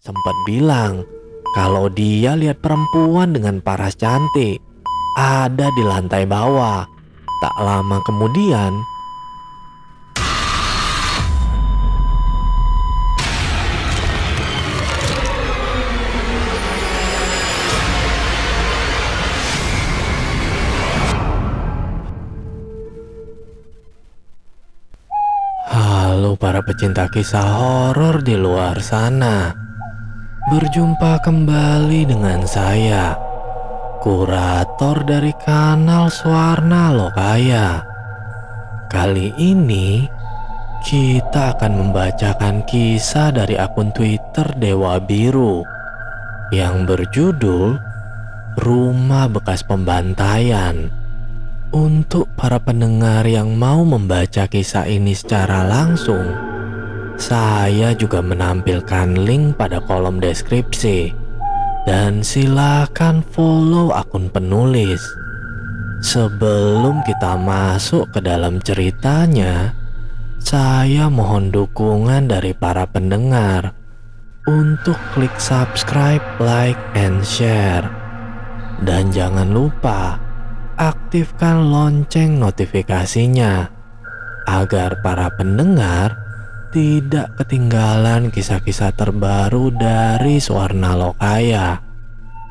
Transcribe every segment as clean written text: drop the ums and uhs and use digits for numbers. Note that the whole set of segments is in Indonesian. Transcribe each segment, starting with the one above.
sempat bilang kalau dia lihat perempuan dengan paras cantik ada di lantai bawah. Tak lama kemudian, halo para pecinta kisah horor di luar sana. Berjumpa kembali dengan saya, kurator dari kanal Swarna Lokaya. Kali ini kita akan membacakan kisah dari akun Twitter Dewa Biru yang berjudul Rumah Bekas Pembantaian. Untuk para pendengar yang mau membaca kisah ini secara langsung, saya juga menampilkan link pada kolom deskripsi. Dan silakan follow akun penulis. Sebelum kita masuk ke dalam ceritanya, saya mohon dukungan dari para pendengar untuk klik subscribe, like, and share. Dan jangan lupa aktifkan lonceng notifikasinya agar para pendengar tidak ketinggalan kisah-kisah terbaru dari Swarna Lokaya.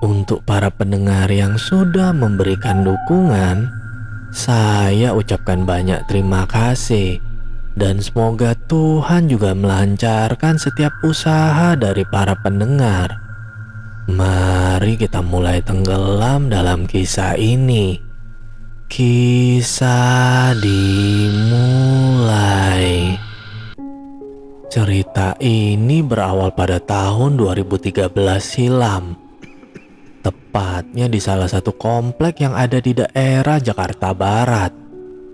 Untuk para pendengar yang sudah memberikan dukungan, saya ucapkan banyak terima kasih. Dan semoga Tuhan juga melancarkan setiap usaha dari para pendengar. Mari kita mulai tenggelam dalam kisah ini. Kisah dimulai. Cerita ini berawal pada tahun 2013 silam. Tepatnya di salah satu komplek yang ada di daerah Jakarta Barat.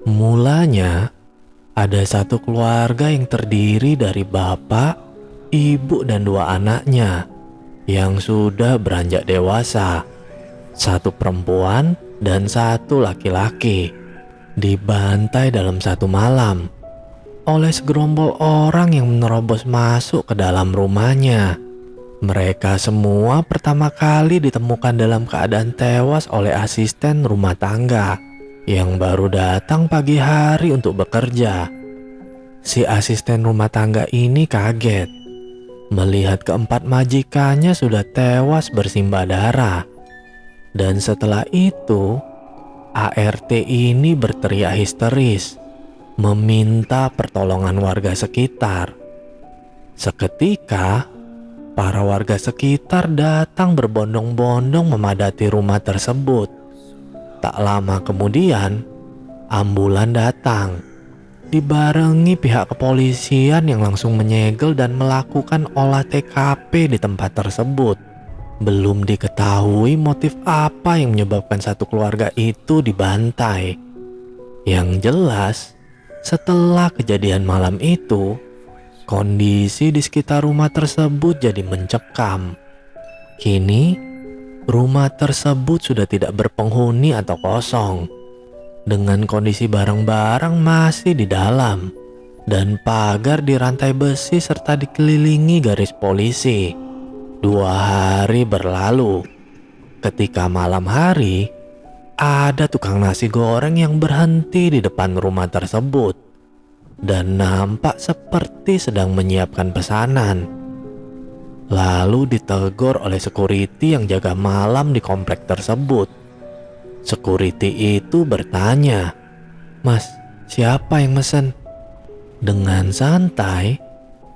Mulanya, ada satu keluarga yang terdiri dari bapak, ibu, dan dua anaknya yang sudah beranjak dewasa. Satu perempuan dan satu laki-laki dibantai dalam satu malam oleh segerombol orang yang menerobos masuk ke dalam rumahnya. Mereka semua pertama kali ditemukan dalam keadaan tewas oleh asisten rumah tangga yang baru datang pagi hari untuk bekerja. Si asisten rumah tangga ini kaget melihat keempat majikannya sudah tewas bersimbah darah. Dan setelah itu, ART ini berteriak histeris meminta pertolongan warga sekitar. Seketika, para warga sekitar datang berbondong-bondong memadati rumah tersebut. Tak lama kemudian, ambulan datang, dibarengi pihak kepolisian yang langsung menyegel dan melakukan olah TKP di tempat tersebut. Belum diketahui motif apa yang menyebabkan satu keluarga itu dibantai. Yang jelas, setelah kejadian malam itu, kondisi di sekitar rumah tersebut jadi mencekam. Kini, rumah tersebut sudah tidak berpenghuni atau kosong, dengan kondisi barang-barang masih di dalam, dan pagar dirantai besi serta dikelilingi garis polisi. 2 hari berlalu, ketika malam hari, ada tukang nasi goreng yang berhenti di depan rumah tersebut dan nampak seperti sedang menyiapkan pesanan. Lalu ditegur oleh security yang jaga malam di komplek tersebut. Security itu bertanya, "Mas, siapa yang mesen?" Dengan santai,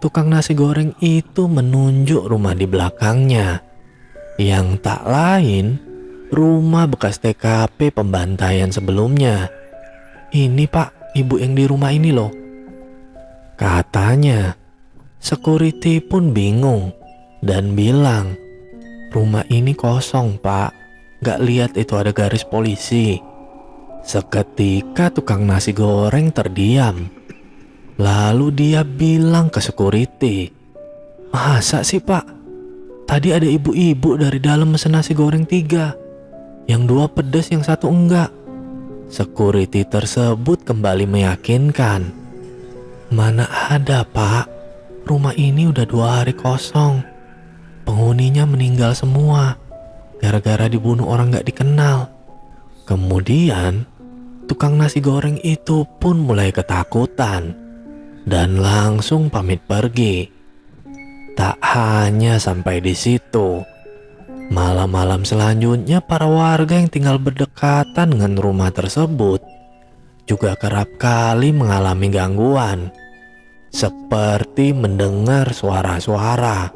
tukang nasi goreng itu menunjuk rumah di belakangnya, yang tak lain rumah bekas TKP pembantaian sebelumnya. "Ini pak, ibu yang di rumah ini loh," katanya. Security pun bingung dan bilang, "Rumah ini kosong pak, gak lihat itu ada garis polisi." Seketika tukang nasi goreng terdiam. Lalu dia bilang ke security, "Masa sih pak? Tadi ada ibu-ibu dari dalam mesen nasi goreng 3. Yang 2 pedas, yang 1 enggak." Security tersebut kembali meyakinkan, "Mana ada pak, rumah ini udah 2 hari kosong. penghuninya meninggal semua gara-gara dibunuh orang gak dikenal. Kemudian tukang nasi goreng itu pun mulai ketakutan dan langsung pamit pergi. Tak hanya sampai di situ, malam-malam selanjutnya para warga yang tinggal berdekatan dengan rumah tersebut juga kerap kali mengalami gangguan, seperti mendengar suara-suara.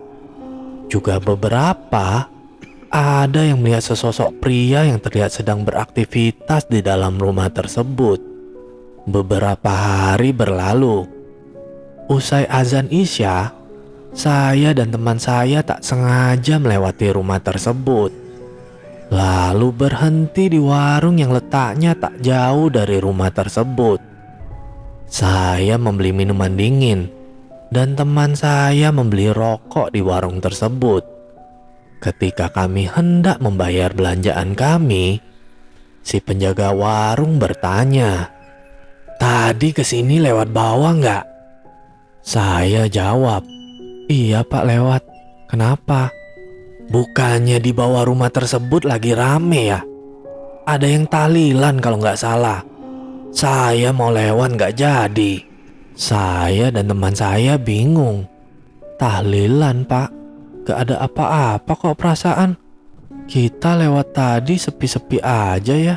Juga beberapa ada yang melihat sesosok pria yang terlihat sedang beraktivitas di dalam rumah tersebut. Beberapa hari berlalu. Usai azan Isya, saya dan teman saya tak sengaja melewati rumah tersebut. Lalu berhenti di warung yang letaknya tak jauh dari rumah tersebut. Saya membeli minuman dingin dan teman saya membeli rokok di warung tersebut. Ketika kami hendak membayar belanjaan kami, si penjaga warung bertanya, "Tadi kesini lewat bawah nggak?" Saya jawab, "Iya pak, lewat. Kenapa?" "Bukannya di bawah rumah tersebut lagi rame ya? Ada yang tahlilan kalau nggak salah. Saya mau lewat nggak jadi." Saya dan teman saya bingung. "Tahlilan pak? Gak ada apa-apa kok perasaan. Kita lewat tadi sepi-sepi aja ya."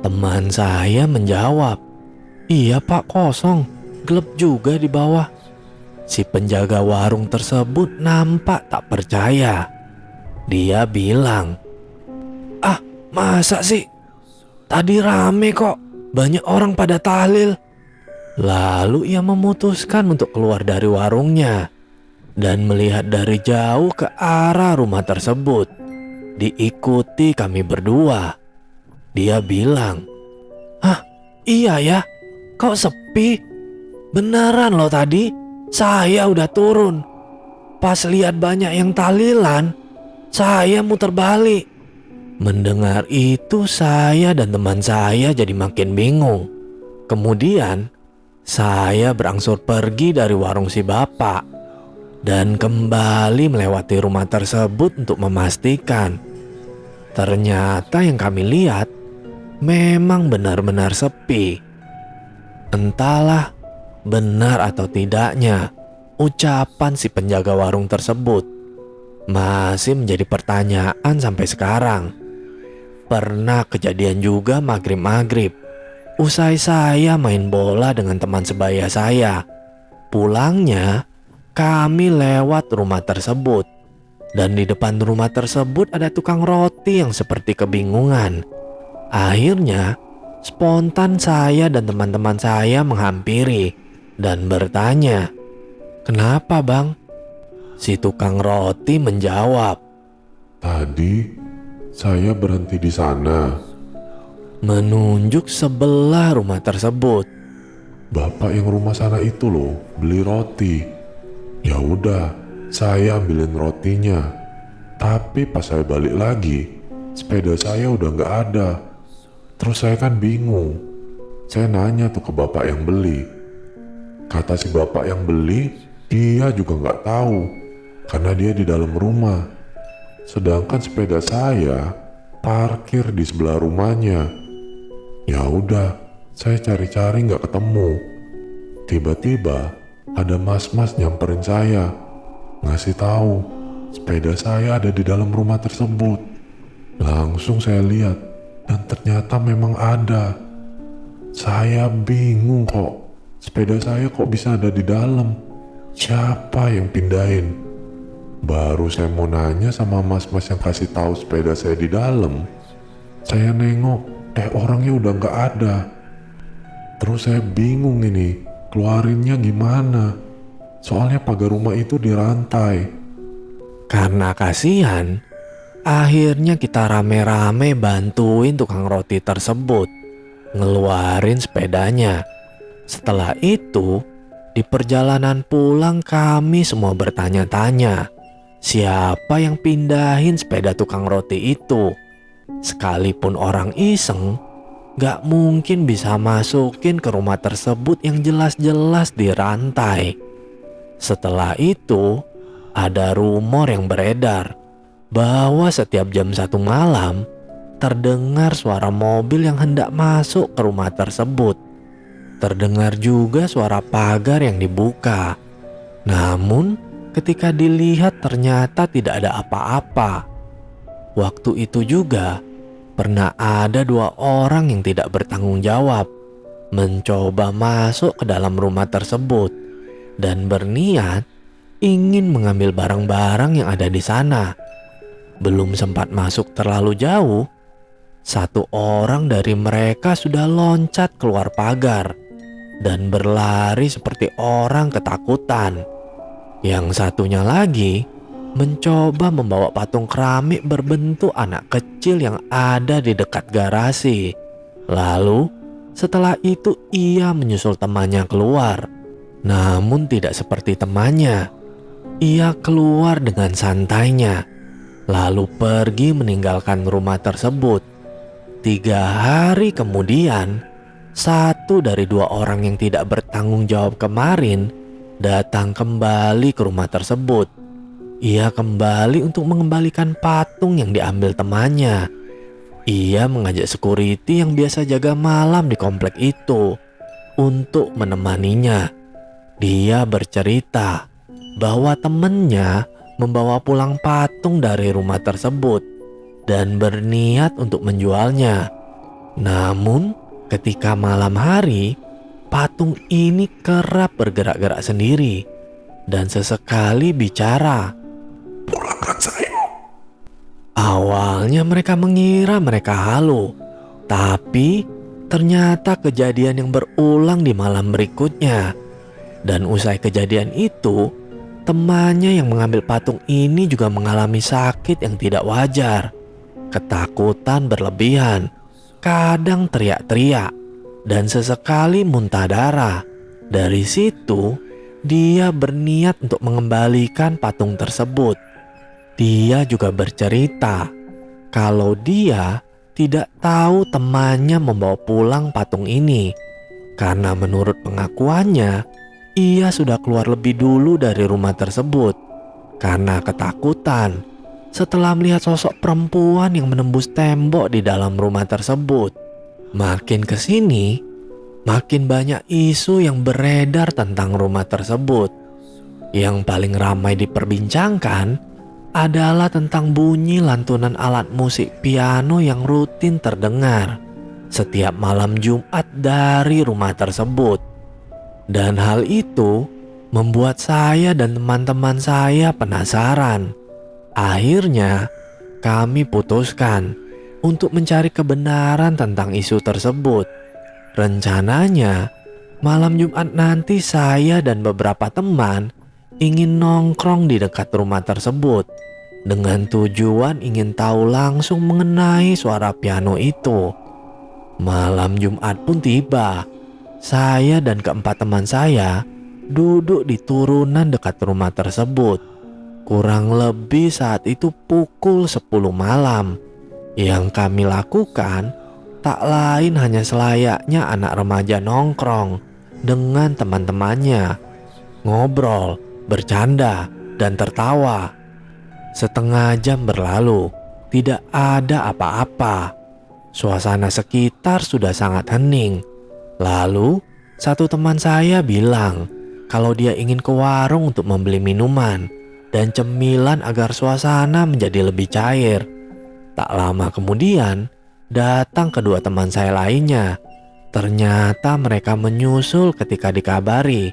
Teman saya menjawab, "Iya pak, kosong. Gelap juga di bawah." Si penjaga warung tersebut nampak tak percaya. Dia bilang, "Ah, masa sih? Tadi rame kok. Banyak orang pada tahlil." Lalu ia memutuskan untuk keluar dari warungnya dan melihat dari jauh ke arah rumah tersebut. Diikuti kami berdua. Dia bilang, "Hah, iya ya? Kok sepi? Beneran loh tadi. Saya udah turun. Pas lihat banyak yang tahlilan, saya muter balik." Mendengar itu saya dan teman saya jadi makin bingung. Kemudian saya berangsur pergi dari warung si bapak dan kembali melewati rumah tersebut untuk memastikan. Ternyata yang kami lihat memang benar-benar sepi. Entahlah benar atau tidaknya ucapan si penjaga warung tersebut masih menjadi pertanyaan sampai sekarang. Pernah kejadian juga maghrib-maghrib. Usai saya main bola dengan teman sebaya saya, pulangnya kami lewat rumah tersebut. Dan di depan rumah tersebut ada tukang roti yang seperti kebingungan. Akhirnya spontan saya dan teman-teman saya menghampiri dan bertanya, "Kenapa bang?" Si tukang roti menjawab, "Tadi saya berhenti di sana." Menunjuk sebelah rumah tersebut. "Bapak yang rumah sana itu loh beli roti. Ya udah, saya ambilin rotinya. Tapi pas saya balik lagi, sepeda saya udah nggak ada. Terus saya kan bingung. Saya nanya tuh ke bapak yang beli. Kata si bapak yang beli, dia juga nggak tahu karena dia di dalam rumah. Sedangkan sepeda saya parkir di sebelah rumahnya. Ya udah, saya cari-cari nggak ketemu. Tiba-tiba ada mas-mas nyamperin saya, ngasih tahu sepeda saya ada di dalam rumah tersebut. Langsung saya lihat dan ternyata memang ada. Saya bingung kok, sepeda saya kok bisa ada di dalam. Siapa yang pindahin? Baru saya mau nanya sama mas-mas yang kasih tahu sepeda saya di dalam, saya nengok, orangnya udah nggak ada. Terus saya bingung ini, keluarinnya gimana? Soalnya pagar rumah itu dirantai. Karena kasihan, akhirnya kita rame-rame bantuin tukang roti tersebut ngeluarin sepedanya. Setelah itu, di perjalanan pulang kami semua bertanya-tanya, siapa yang pindahin sepeda tukang roti itu? Sekalipun orang iseng, gak mungkin bisa masukin ke rumah tersebut yang jelas-jelas dirantai. Setelah itu, ada rumor yang beredar bahwa setiap jam 1 malam terdengar suara mobil yang hendak masuk ke rumah tersebut. Terdengar juga suara pagar yang dibuka. Namun ketika dilihat ternyata tidak ada apa-apa. Waktu itu juga pernah ada 2 orang yang tidak bertanggung jawab mencoba masuk ke dalam rumah tersebut dan berniat ingin mengambil barang-barang yang ada di sana. Belum sempat masuk terlalu jauh, 1 orang dari mereka sudah loncat keluar pagar dan berlari seperti orang ketakutan. Yang satunya lagi mencoba membawa patung keramik berbentuk anak kecil yang ada di dekat garasi. Lalu setelah itu ia menyusul temannya keluar. Namun tidak seperti temannya. Ia keluar dengan santainya, lalu pergi meninggalkan rumah tersebut. 3 hari kemudian, 1 dari 2 orang yang tidak bertanggung jawab kemarin datang kembali ke rumah tersebut. Ia kembali untuk mengembalikan patung yang diambil temannya. Ia mengajak security yang biasa jaga malam di komplek itu untuk menemaninya. Dia bercerita bahwa temannya membawa pulang patung dari rumah tersebut dan berniat untuk menjualnya. Namun ketika malam hari, patung ini kerap bergerak-gerak sendiri dan sesekali bicara. Pulangkan saya. Awalnya mereka mengira mereka halu, tapi ternyata kejadian yang berulang di malam berikutnya. Dan usai kejadian itu, temannya yang mengambil patung ini juga mengalami sakit yang tidak wajar. Ketakutan berlebihan, kadang teriak-teriak, dan sesekali muntah darah. Dari situ, dia berniat untuk mengembalikan patung tersebut. Dia juga bercerita kalau dia tidak tahu temannya membawa pulang patung ini, karena menurut pengakuannya, ia sudah keluar lebih dulu dari rumah tersebut karena ketakutan setelah melihat sosok perempuan yang menembus tembok di dalam rumah tersebut. Makin kesini, makin banyak isu yang beredar tentang rumah tersebut. Yang paling ramai diperbincangkan adalah tentang bunyi lantunan alat musik piano yang rutin terdengar setiap malam Jumat dari rumah tersebut. Dan hal itu membuat saya dan teman-teman saya penasaran. Akhirnya kami putuskan untuk mencari kebenaran tentang isu tersebut. Rencananya malam Jumat nanti saya dan beberapa teman ingin nongkrong di dekat rumah tersebut dengan tujuan ingin tahu langsung mengenai suara piano itu. Malam Jumat pun tiba. Saya dan keempat teman saya duduk di turunan dekat rumah tersebut. Kurang lebih saat itu pukul 10 malam. Yang kami lakukan tak lain hanya selayaknya anak remaja nongkrong dengan teman-temannya, ngobrol, bercanda, dan tertawa. Setengah jam berlalu, tidak ada apa-apa. Suasana sekitar sudah sangat hening. Lalu satu teman saya bilang kalau dia ingin ke warung untuk membeli minuman dan cemilan agar suasana menjadi lebih cair. Tak lama kemudian datang kedua teman saya lainnya. Ternyata mereka menyusul ketika dikabari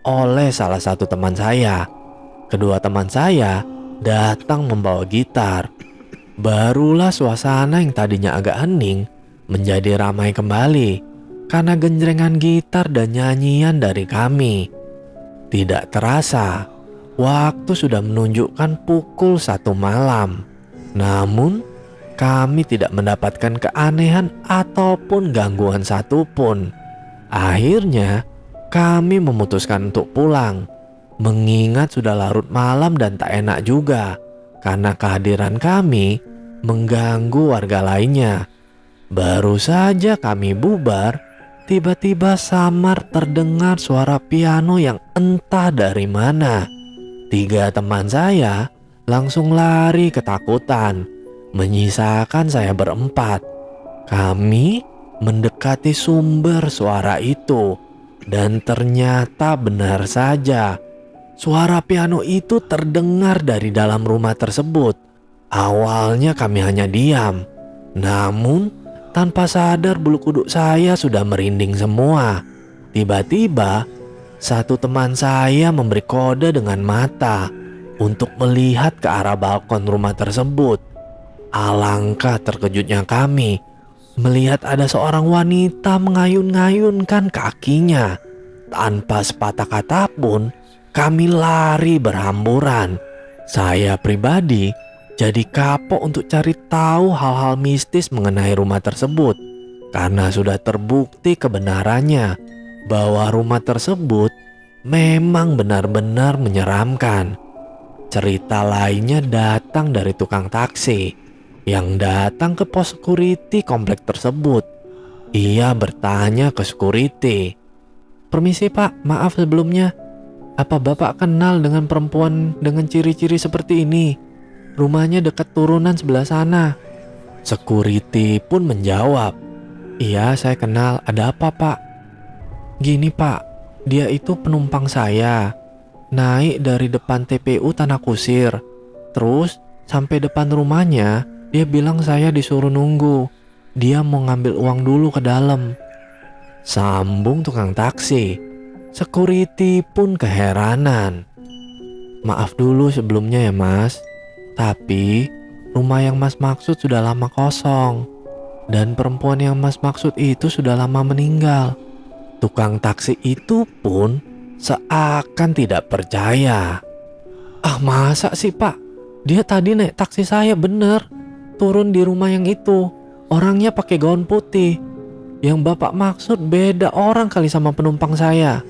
oleh salah satu teman saya. Kedua teman saya datang membawa gitar. Barulah suasana yang tadinya agak hening menjadi ramai kembali karena genjrengan gitar dan nyanyian dari kami. Tidak terasa, waktu sudah menunjukkan pukul 1 malam. Namun, kami tidak mendapatkan keanehan ataupun gangguan satupun. Akhirnya, kami memutuskan untuk pulang. Mengingat sudah larut malam dan tak enak juga, karena kehadiran kami mengganggu warga lainnya. Baru saja kami bubar, tiba-tiba samar terdengar suara piano yang entah dari mana. 3 teman saya langsung lari ketakutan, menyisakan saya berempat. Kami mendekati sumber suara itu, dan ternyata benar saja, suara piano itu terdengar dari dalam rumah tersebut. Awalnya kami hanya diam, namun tanpa sadar bulu kuduk saya sudah merinding semua. Tiba-tiba, satu teman saya memberi kode dengan mata untuk melihat ke arah balkon rumah tersebut. Alangkah terkejutnya kami melihat ada seorang wanita mengayun-ngayunkan kakinya. Tanpa sepatah kata pun, kami lari berhamburan. Saya pribadi jadi kapok untuk cari tahu hal-hal mistis mengenai rumah tersebut, karena sudah terbukti kebenarannya bahwa rumah tersebut memang benar-benar menyeramkan. Cerita lainnya datang dari tukang taksi yang datang ke pos security komplek tersebut. Ia bertanya ke security, "Permisi Pak, maaf sebelumnya. Apa Bapak kenal dengan perempuan dengan ciri-ciri seperti ini? Rumahnya dekat turunan sebelah sana." Security pun menjawab, "Iya, saya kenal. Ada apa Pak?" "Gini Pak, dia itu penumpang saya. Naik dari depan TPU Tanah Kusir. Terus sampai depan rumahnya, dia bilang saya disuruh nunggu. Dia mau ngambil uang dulu ke dalam." Sambung tukang taksi. Security pun keheranan. "Maaf dulu sebelumnya ya Mas. Tapi rumah yang Mas maksud sudah lama kosong. Dan perempuan yang Mas maksud itu sudah lama meninggal." Tukang taksi itu pun seakan tidak percaya. "Ah, masa sih Pak? Dia tadi naik taksi saya bener. Turun di rumah yang itu. Orangnya pakai gaun putih. Yang Bapak maksud beda orang kali sama penumpang saya."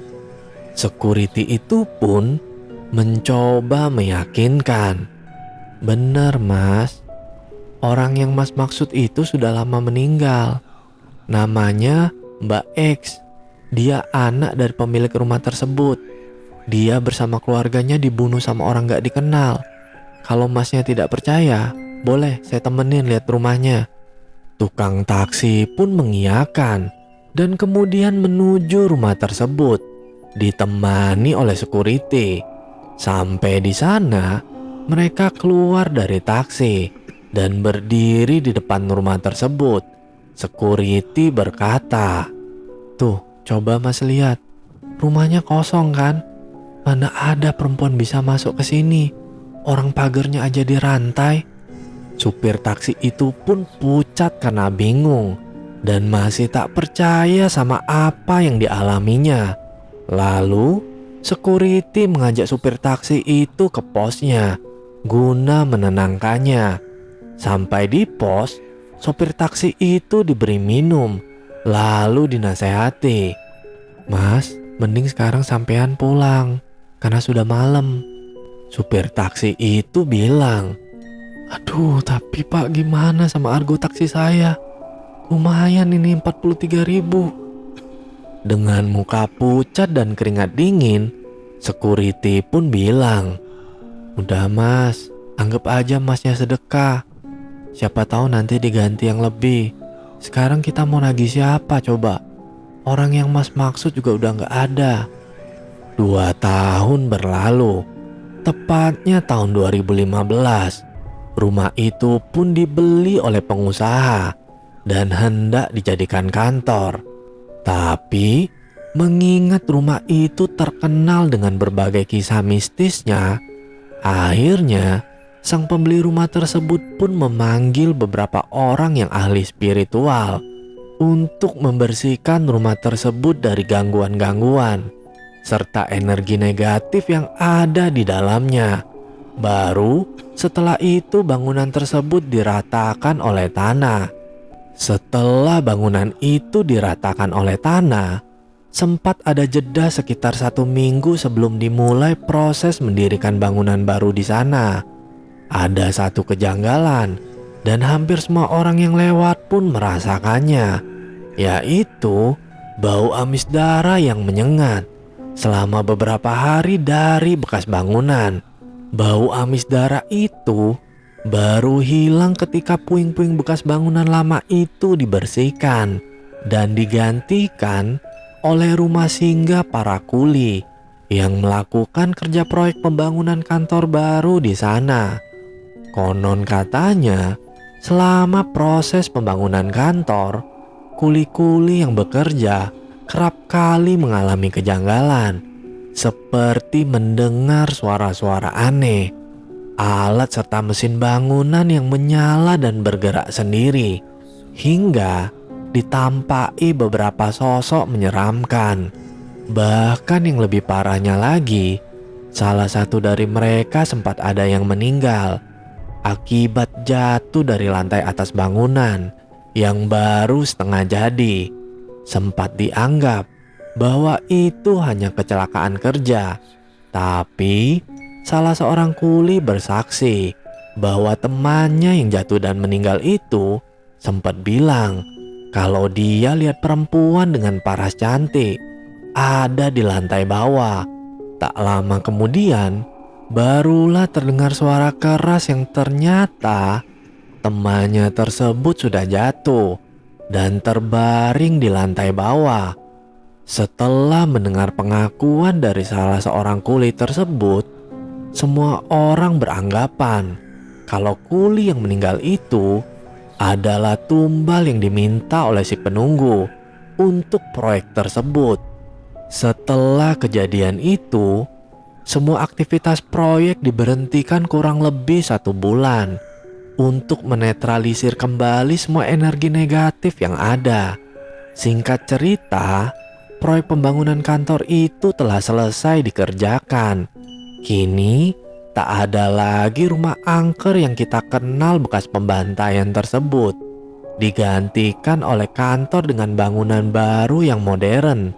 Security itu pun mencoba meyakinkan. "Bener Mas. Orang yang Mas maksud itu sudah lama meninggal. Namanya Mbak X. Dia anak dari pemilik rumah tersebut. Dia bersama keluarganya dibunuh sama orang gak dikenal. Kalau Masnya tidak percaya, boleh saya temenin lihat rumahnya." Tukang taksi pun mengiyakan dan kemudian menuju rumah tersebut, ditemani oleh security. Sampai di sana, mereka keluar dari taksi dan berdiri di depan rumah tersebut. Security berkata, "Tuh, coba Mas lihat, rumahnya kosong kan? Mana ada perempuan bisa masuk ke sini? Orang pagarnya aja dirantai." Supir taksi itu pun pucat karena bingung dan masih tak percaya sama apa yang dialaminya. Lalu, security mengajak supir taksi itu ke posnya guna menenangkannya. Sampai di pos, sopir taksi itu diberi minum, lalu dinasehati, "Mas, mending sekarang sampean pulang, karena sudah malam." Supir taksi itu bilang, "Aduh, tapi Pak gimana sama argo taksi saya? Lumayan ini 43.000. Dengan muka pucat dan keringat dingin, security pun bilang, "Udah Mas, anggap aja Masnya sedekah. Siapa tahu nanti diganti yang lebih. Sekarang kita mau nagih siapa coba? Orang yang Mas maksud juga udah gak ada." 2 tahun berlalu, tepatnya tahun 2015. Rumah itu pun dibeli oleh pengusaha dan hendak dijadikan kantor. Tapi mengingat rumah itu terkenal dengan berbagai kisah mistisnya, akhirnya sang pembeli rumah tersebut pun memanggil beberapa orang yang ahli spiritual untuk membersihkan rumah tersebut dari gangguan-gangguan serta energi negatif yang ada di dalamnya. Baru setelah itu bangunan tersebut diratakan oleh tanah. Setelah bangunan itu diratakan oleh tanah, sempat ada jeda sekitar 1 minggu sebelum dimulai proses mendirikan bangunan baru di sana. Ada satu kejanggalan dan hampir semua orang yang lewat pun merasakannya, yaitu bau amis darah yang menyengat selama beberapa hari dari bekas bangunan. Bau amis darah itu baru hilang ketika puing-puing bekas bangunan lama itu dibersihkan dan digantikan oleh rumah singgah para kuli yang melakukan kerja proyek pembangunan kantor baru di sana. Konon katanya, selama proses pembangunan kantor, kuli-kuli yang bekerja kerap kali mengalami kejanggalan, seperti mendengar suara-suara aneh, alat serta mesin bangunan yang menyala dan bergerak sendiri, hingga ditampai beberapa sosok menyeramkan. Bahkan yang lebih parahnya lagi, salah satu dari mereka sempat ada yang meninggal akibat jatuh dari lantai atas bangunan yang baru setengah jadi. Sempat dianggap bahwa itu hanya kecelakaan kerja, tapi salah seorang kuli bersaksi bahwa temannya yang jatuh dan meninggal itu sempat bilang kalau dia lihat perempuan dengan paras cantik ada di lantai bawah. Tak lama kemudian, barulah terdengar suara keras yang ternyata temannya tersebut sudah jatuh dan terbaring di lantai bawah. Setelah mendengar pengakuan dari salah seorang kuli tersebut, semua orang beranggapan kalau kuli yang meninggal itu adalah tumbal yang diminta oleh si penunggu untuk proyek tersebut. Setelah kejadian itu, semua aktivitas proyek diberhentikan kurang lebih 1 bulan untuk menetralisir kembali semua energi negatif yang ada. Singkat cerita, proyek pembangunan kantor itu telah selesai dikerjakan. Kini, tak ada lagi rumah angker yang kita kenal bekas pembantaian tersebut. Digantikan oleh kantor dengan bangunan baru yang modern.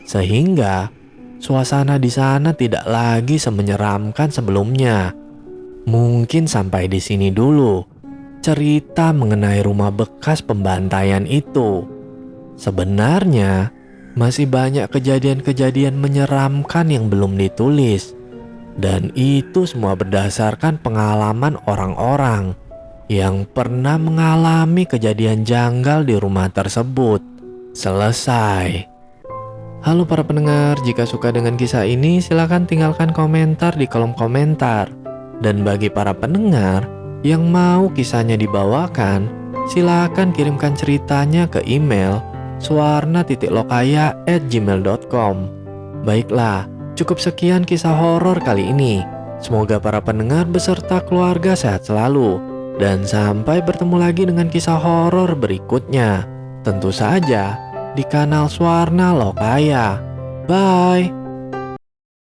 Sehingga, suasana di sana tidak lagi semenyeramkan sebelumnya. Mungkin sampai di sini dulu cerita mengenai rumah bekas pembantaian itu. Sebenarnya masih banyak kejadian-kejadian menyeramkan yang belum ditulis, dan itu semua berdasarkan pengalaman orang-orang yang pernah mengalami kejadian janggal di rumah tersebut. Selesai. Halo para pendengar, jika suka dengan kisah ini silakan tinggalkan komentar di kolom komentar. Dan bagi para pendengar yang mau kisahnya dibawakan, silakan kirimkan ceritanya ke email suwarna.lokaya@gmail.com. Baiklah, cukup sekian kisah horor kali ini. Semoga para pendengar beserta keluarga sehat selalu. Dan sampai bertemu lagi dengan kisah horor berikutnya. Tentu saja di kanal Suwarna Lokaya. Bye.